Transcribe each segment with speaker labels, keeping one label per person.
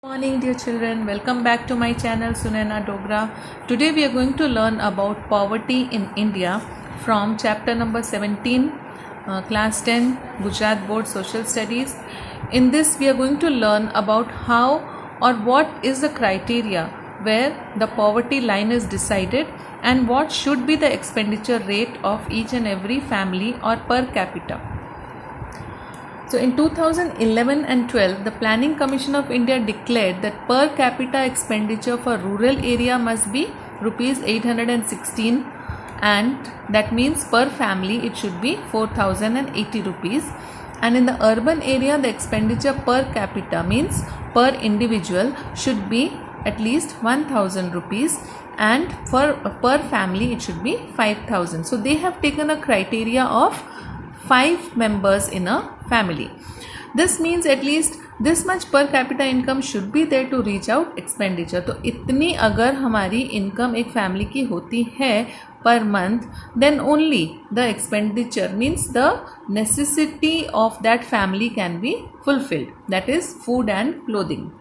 Speaker 1: Morning dear children, welcome back to my channel Sunaina Dogra. Today we are going to learn about poverty in India from chapter number 17, class 10, Gujarat Board Social Studies. In this we are going to learn about how or what is the criteria where the poverty line is decided and what should be the expenditure rate of each and every family or per capita. So in 2011 and 12, the Planning Commission of India declared that per capita expenditure for rural area must be rupees 816, and that means per family it should be 4080 rupees, and in the urban area the expenditure per capita means per individual should be at least 1000 rupees, and for per family it should be 5000. So they have taken a criteria of 5 members in a family. This means at least this much per capita income should be there to reach out expenditure. तो इतनी अगर हमारी income एक family की होती है per month, then only the expenditure means the necessity of that family can be fulfilled, that is food and clothing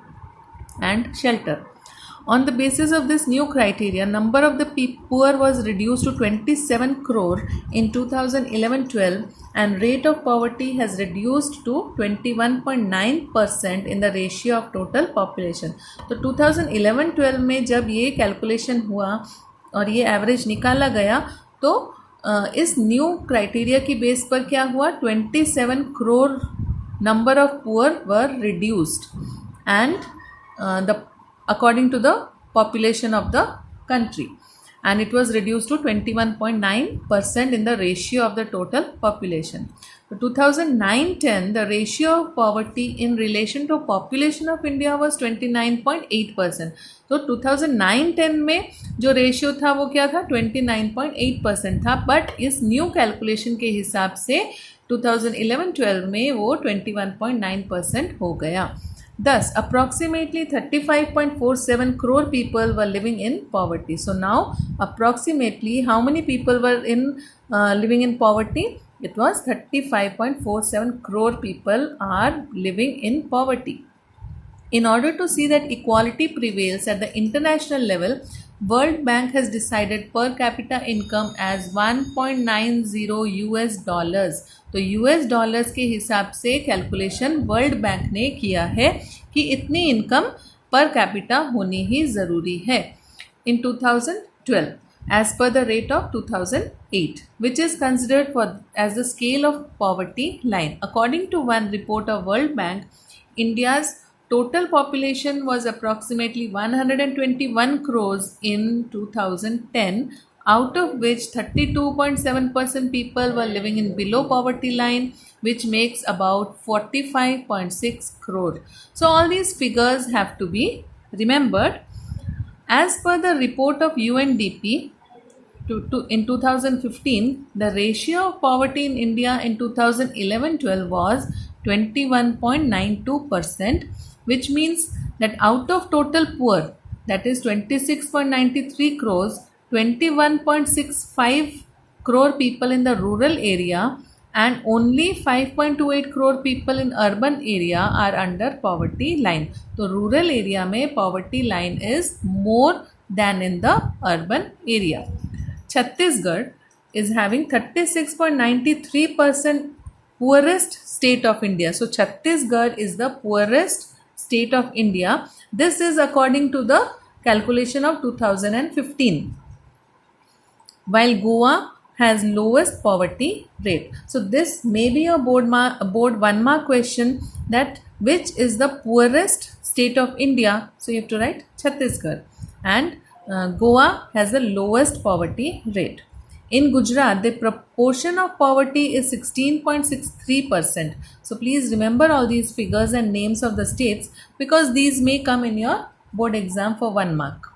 Speaker 1: and shelter. On the basis of this new criteria, number of the poor was reduced to 27 crore in 2011-12 and rate of poverty has reduced to 21.9% in the ratio of total population. तो 2011-12 में जब ये calculation हुआ और ये average निकाला गया तो इस न्यू क्राइटेरिया की बेस पर क्या हुआ, 27 crore number of poor were reduced and according to the population of the country, and it was reduced to 21.9% in the ratio of the total population. So 2009-10 the ratio of poverty in relation to population of India was 29.8%. तो 2009-10 में जो ratio था वो क्या था, 29.8% था, but इस new calculation के हिसाब से 2011-12 में वो 21.9% हो गया. Thus, approximately 35.47 crore people were living in poverty. So now, approximately how many people were living in poverty? It was 35.47 crore people are living in poverty. In order to see that equality prevails at the international level, World Bank has decided per capita income as 1.90 US dollars. तो US dollars के हिसाब से calculation world bank ने किया है कि इतनी income per capita होनी ही ज़रूरी है. इन 2012 as per the rate of 2008, which is considered as the scale of poverty line. According to one report of World Bank, India's total population was approximately 121 crores in 2010, out of which 32.7% people were living in below poverty line, which makes about 45.6 crore. So all these figures have to be remembered. As per the report of UNDP, in 2015, the ratio of poverty in India in 2011-12 was 21.92%, which means that out of total poor, that is 26.93 crores, 21.65 crore people in the rural area and only 5.28 crore people in urban area are under poverty line. So rural area में poverty line is more than in the urban area. Chhattisgarh is having 36.93% poorest state of India. So Chhattisgarh is the poorest state of India. This is according to the calculation of 2015. While Goa has lowest poverty rate. So this may be a board 1 mark question, that which is the poorest state of India. So you have to write Chhattisgarh, and Goa has the lowest poverty rate. In Gujarat, the proportion of poverty is 16.63%. So please remember all these figures and names of the states because these may come in your board exam for 1 mark.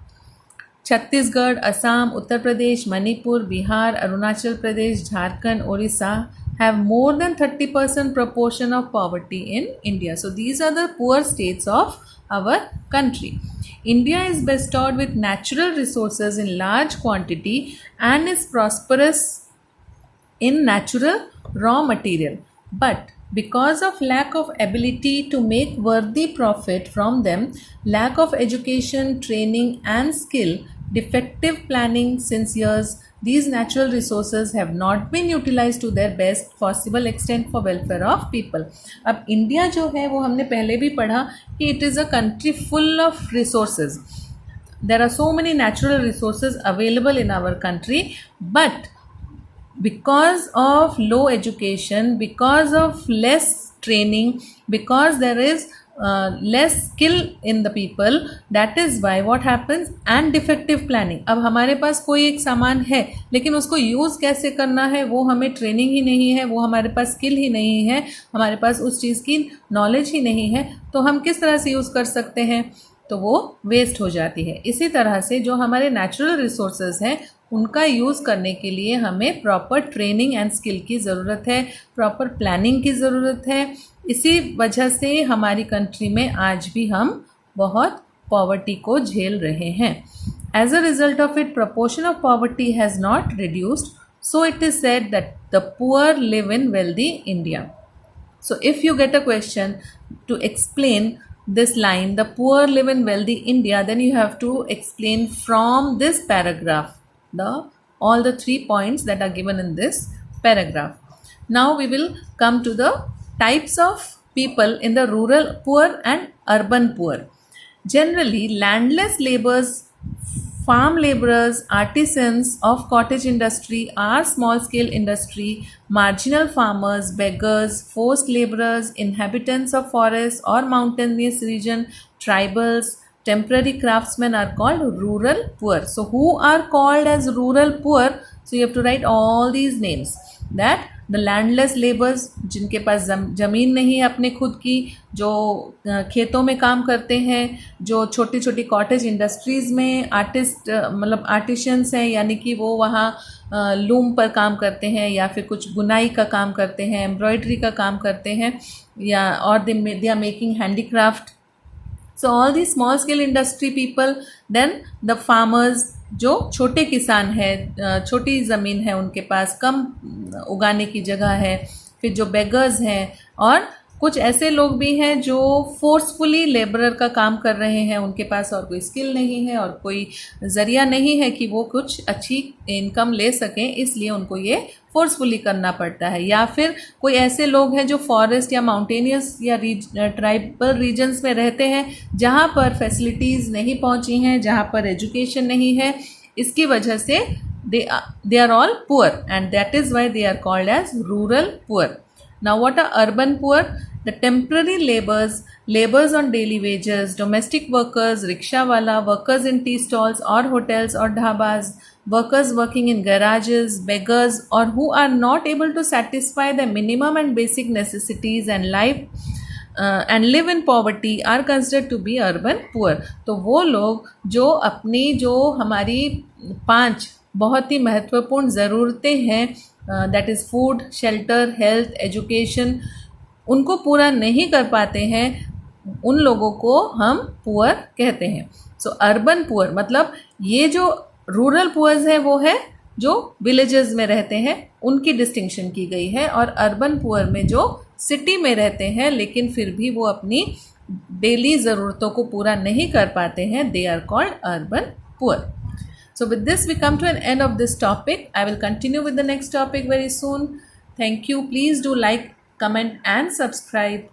Speaker 1: Chhattisgarh, Assam, Uttar Pradesh, Manipur, Bihar, Arunachal Pradesh, Jharkhand, Orissa have more than 30% proportion of poverty in India. So these are the poor states of our country. India is bestowed with natural resources in large quantity and is prosperous in natural raw material. But Because of lack of ability to make worthy profit from them, lack of education, training, and skill, defective planning since years, these natural resources have not been utilized to their best possible extent for welfare of people. अब India जो है वो हमने पहले भी पढ़ा कि it is a country full of resources. There are so many natural resources available in our country, but because of low education, because of less training, because there is less skill in the people, that is why what happens, and defective planning. अब हमारे पास कोई एक सामान है लेकिन उसको use कैसे करना है वो हमें ट्रेनिंग ही नहीं है, वो हमारे पास स्किल ही नहीं है, हमारे पास उस चीज़ की नॉलेज ही नहीं है, तो हम किस तरह से यूज़ कर सकते हैं, तो वो वेस्ट हो जाती है. इसी तरह से जो हमारे नेचुरल रिसोर्सेज हैं उनका यूज़ करने के लिए हमें प्रॉपर ट्रेनिंग एंड स्किल की ज़रूरत है, प्रॉपर प्लानिंग की ज़रूरत है. इसी वजह से हमारी कंट्री में आज भी हम बहुत पॉवर्टी को झेल रहे हैं. As a result of it, proportion of poverty has not reduced, so it is said that the poor live in wealthy India. So if you get a question to explain this line, the poor live in wealthy India, then you have to explain from this paragraph all the 3 points that are given in this paragraph. Now we will come to the types of people in the rural poor and urban poor. Generally, landless laborers, farm laborers, artisans of cottage industry or small scale industry, marginal farmers, beggars, forced laborers, inhabitants of forests or mountainous region, tribals, temporary craftsmen are called rural poor. So who are called as rural poor? So you have to write all these names. That the landless laborers, जिनके पास ज़मीन नहीं है अपने खुद की, जो खेतों में काम करते हैं, जो छोटी छोटी कॉटेज इंडस्ट्रीज़ में मतलब आर्टिशंस हैं, यानी कि वो वहाँ लूम पर काम करते हैं या फिर कुछ बुनाई का काम करते हैं, एम्ब्रॉयडरी का काम करते हैं, या और they are making handicraft. So all these small scale industry people, then the farmers, जो छोटे किसान है, छोटी ज़मीन है उनके पास, कम उगाने की जगह है, फिर जो बेगर्स हैं, और कुछ ऐसे लोग भी हैं जो फोर्सफुली लेबरर का काम कर रहे हैं, उनके पास और कोई स्किल नहीं है और कोई ज़रिया नहीं है कि वो कुछ अच्छी इनकम ले सकें, इसलिए उनको ये फोर्सफुली करना पड़ता है. या फिर कोई ऐसे लोग हैं जो फॉरेस्ट या माउंटेनियस या ट्राइबल रीजन्स में रहते हैं जहाँ पर फैसिलिटीज़ नहीं पहुँची हैं, जहाँ पर एजुकेशन नहीं है, इसकी वजह से they are all poor, and that is why they are called as rural poor. Now what are urban poor? The temporary laborers on daily wages, domestic workers, rickshawala, workers in tea stalls or hotels or dhabas, workers working in garages, beggars, or who are not able to satisfy the minimum and basic necessities and live in poverty are considered to be urban poor. तो वो लोग जो अपनी जो हमारी 5 बहुत ही महत्वपूर्ण ज़रूरतें हैं, that is food, shelter, health, education, उनको पूरा नहीं कर पाते हैं, उन लोगों को हम पुअर कहते हैं. सो अर्बन पुअर मतलब ये जो रूरल पुअर्स है वो है जो विलेजेस में रहते हैं, उनकी डिस्टिंक्शन की गई है. और अर्बन पुअर में जो सिटी में रहते हैं लेकिन फिर भी वो अपनी डेली ज़रूरतों को पूरा नहीं कर पाते हैं, they are called urban poor. So with this we come to an end of this topic. I will continue with the next topic very soon. Thank you. Please do like, comment and subscribe.